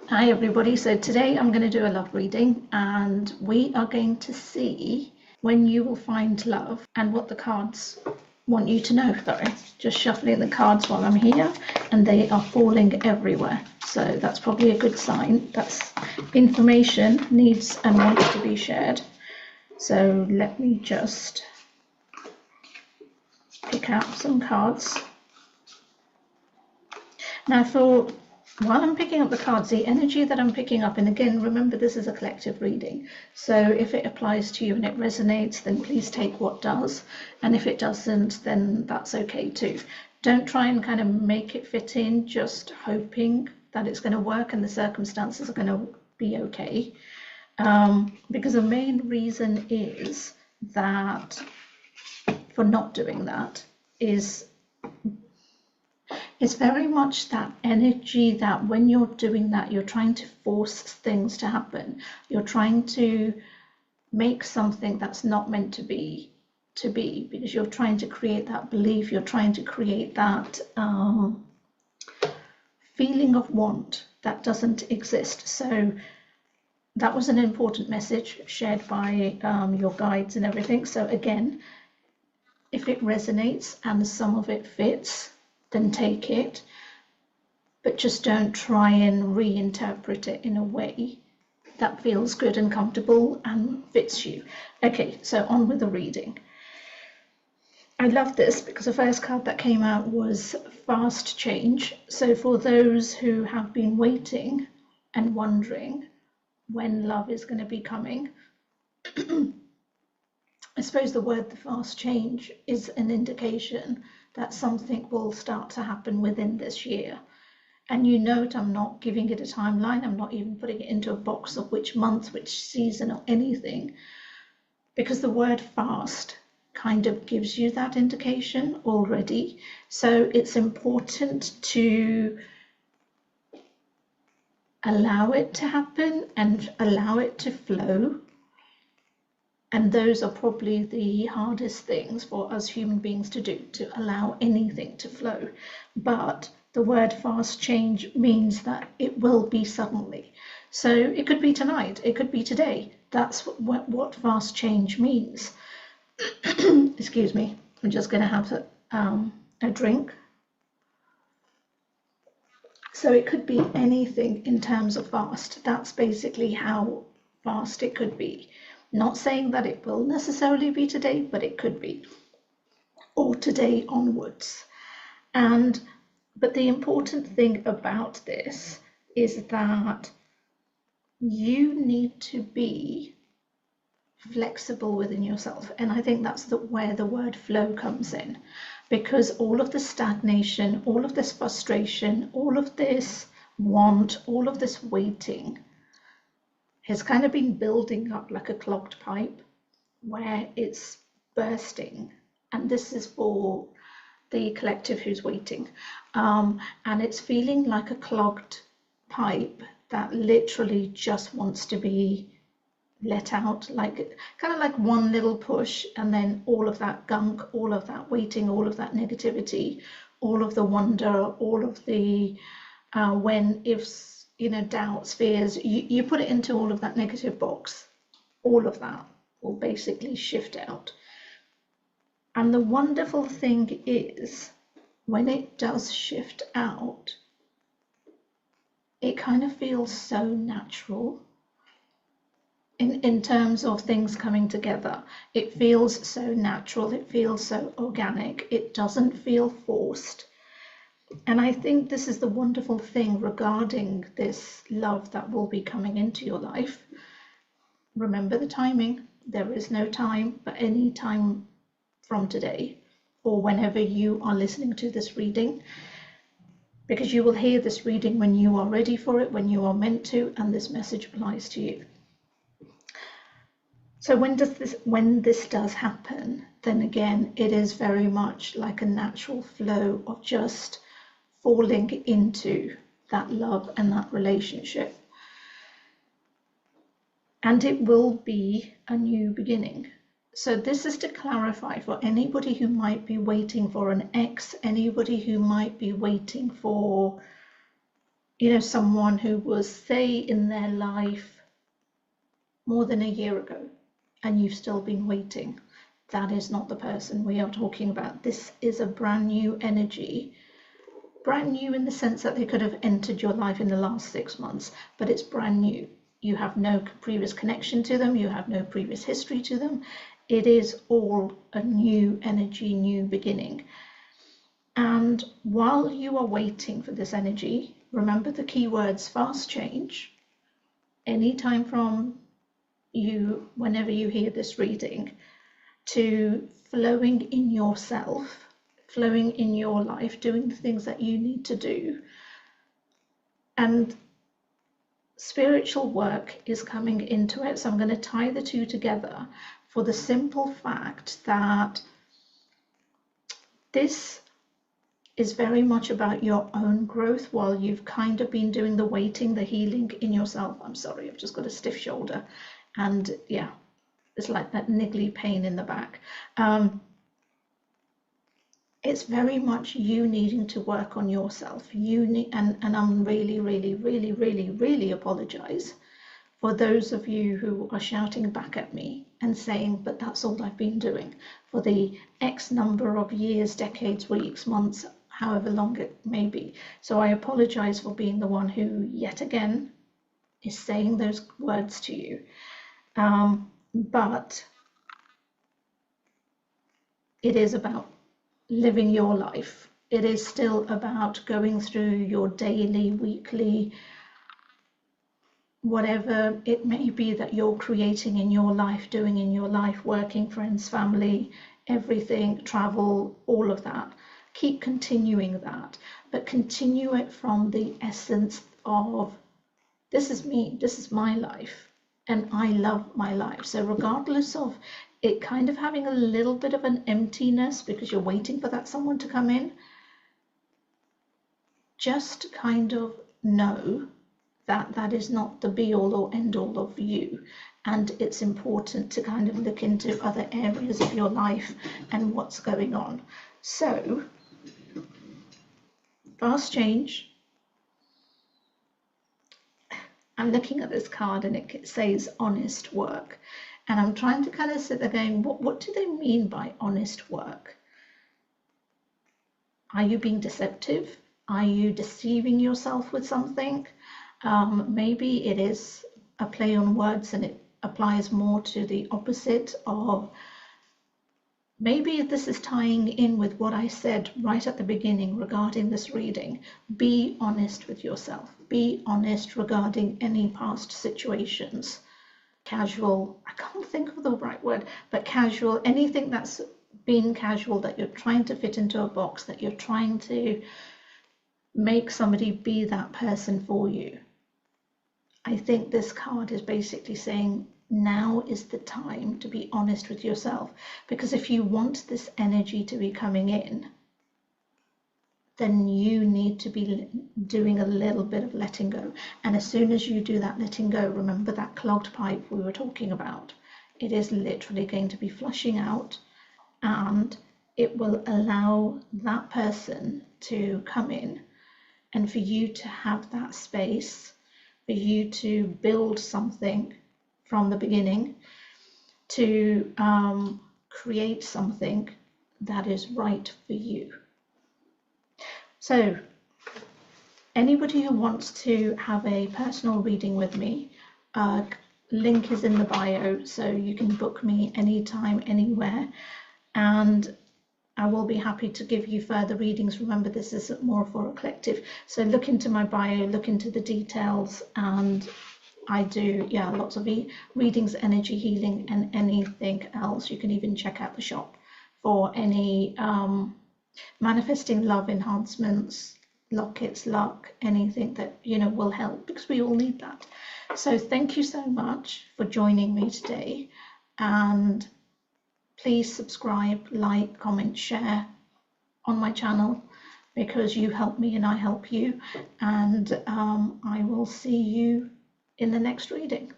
Hi everybody, so today I'm going to do a love reading and we are going to see when you will find love and what the cards want you to know. Sorry, just shuffling the cards while I'm here and they are falling everywhere, so that's probably a good sign. That's information needs and wants to be shared. So let me just pick out some cards. Now while I'm picking up the cards, the energy that I'm picking up, and again, remember this is a collective reading, so if it applies to you and it resonates, then please take what does, and if it doesn't, then that's okay too. Don't try and kind of make it fit in, just hoping that it's going to work and the circumstances are going to be okay, because the main reason is that for not doing that is it's very much that energy that when you're doing that, you're trying to force things to happen. You're trying to make something that's not meant to be, because you're trying to create that belief, you're trying to create that feeling of want that doesn't exist. So that was an important message shared by your guides and everything. So again, if it resonates and some of it fits, then take it, but just don't try and reinterpret it in a way that feels good and comfortable and fits you. Okay, so on with the reading. I love this because the first card that came out was fast change. So for those who have been waiting and wondering when love is going to be coming, I suppose the word the fast change is an indication that something will start to happen within this year. And you note I'm not giving it a timeline, I'm not even putting it into a box of which month, which season or anything, because the word fast kind of gives you that indication already. So it's important to allow it to happen and allow it to flow. And those are probably the hardest things for us human beings to do, to allow anything to flow. But the word fast change means that it will be suddenly. So it could be tonight, it could be today. That's what fast change means. Excuse me, I'm just going to have a drink. So it could be anything in terms of fast. That's basically how fast it could be. Not saying that it will necessarily be today, but it could be, or today onwards. But the important thing about this is that you need to be flexible within yourself. And I think that's where the word flow comes in, because all of the stagnation, all of this frustration, all of this want, all of this waiting has kind of been building up like a clogged pipe where it's bursting. And this is for the collective who's waiting. And it's feeling like a clogged pipe that literally just wants to be let out, like kind of like one little push, and then all of that gunk, all of that waiting, all of that negativity, all of the wonder, all of the when, ifs, doubts, fears, you put it into all of that negative box, all of that will basically shift out. And the wonderful thing is, when it does shift out, it kind of feels so natural in terms of things coming together. It feels so natural, it feels so organic, it doesn't feel forced. And I think this is the wonderful thing regarding this love that will be coming into your life. Remember the timing. There is no time, but any time from today or whenever you are listening to this reading, because you will hear this reading when you are ready for it, when you are meant to, and this message applies to you. So when this does happen, then again, it is very much like a natural flow of just falling into that love and that relationship. And it will be a new beginning. So this is to clarify for anybody who might be waiting for an ex, anybody who might be waiting for you know, someone who was, say, in their life more than a year ago, and you've still been waiting. That is not the person we are talking about. This is a brand new energy. Brand new in the sense that they could have entered your life in the last 6 months, but it's brand new. You have no previous connection to them. You have no previous history to them. It is all a new energy, new beginning. And while you are waiting for this energy, remember the keywords fast change. Anytime from you, whenever you hear this reading, to flowing in yourself, flowing in your life, doing the things that you need to do. And spiritual work is coming into it. So I'm going to tie the two together for the simple fact that this is very much about your own growth while you've kind of been doing the waiting, the healing in yourself. I'm sorry, I've just got a stiff shoulder. And yeah, it's like that niggly pain in the back. It's very much you needing to work on yourself. You need, and I'm really apologize for those of you who are shouting back at me and saying, but that's all I've been doing for the X number of years, decades, weeks, months, however long it may be. So I apologize for being the one who yet again is saying those words to you. But it is about living your life. It is still about going through your daily, weekly, whatever it may be that you're creating in your life, doing in your life, working, friends, family, everything, travel, all of that. Keep continuing that, but continue it from the essence of, this is me, this is my life, and I love my life. So regardless of it kind of having a little bit of an emptiness because you're waiting for that someone to come in, just kind of know that that is not the be all or end all of you. And it's important to kind of look into other areas of your life and what's going on. So, fast change. I'm looking at this card and it says honest work. And I'm trying to kind of sit there going, what do they mean by honest work? Are you being deceptive? Are you deceiving yourself with something? Maybe it is a play on words and it applies more to the opposite of, maybe this is tying in with what I said right at the beginning regarding this reading. Be honest with yourself. Be honest regarding any past situations. Casual, I can't think of the right word, but casual, anything that's been casual that you're trying to fit into a box, that you're trying to make somebody be that person for you. I think this card is basically saying now is the time to be honest with yourself, because if you want this energy to be coming in, then you need to be doing a little bit of letting go. And as soon as you do that letting go, remember that clogged pipe we were talking about, it is literally going to be flushing out, and it will allow that person to come in and for you to have that space, for you to build something from the beginning, to create something that is right for you. So anybody who wants to have a personal reading with me, link is in the bio, so you can book me anytime, anywhere, and I will be happy to give you further readings. Remember, this is more for a collective, so look into my bio, look into the details, and I do, yeah, lots of readings, energy healing, and anything else. You can even check out the shop for any manifesting love enhancements, lockets, luck, anything that, you know, will help, because we all need that. So thank you so much for joining me today, and please subscribe, like, comment, share on my channel, because you help me and I help you. And I will see you in the next reading.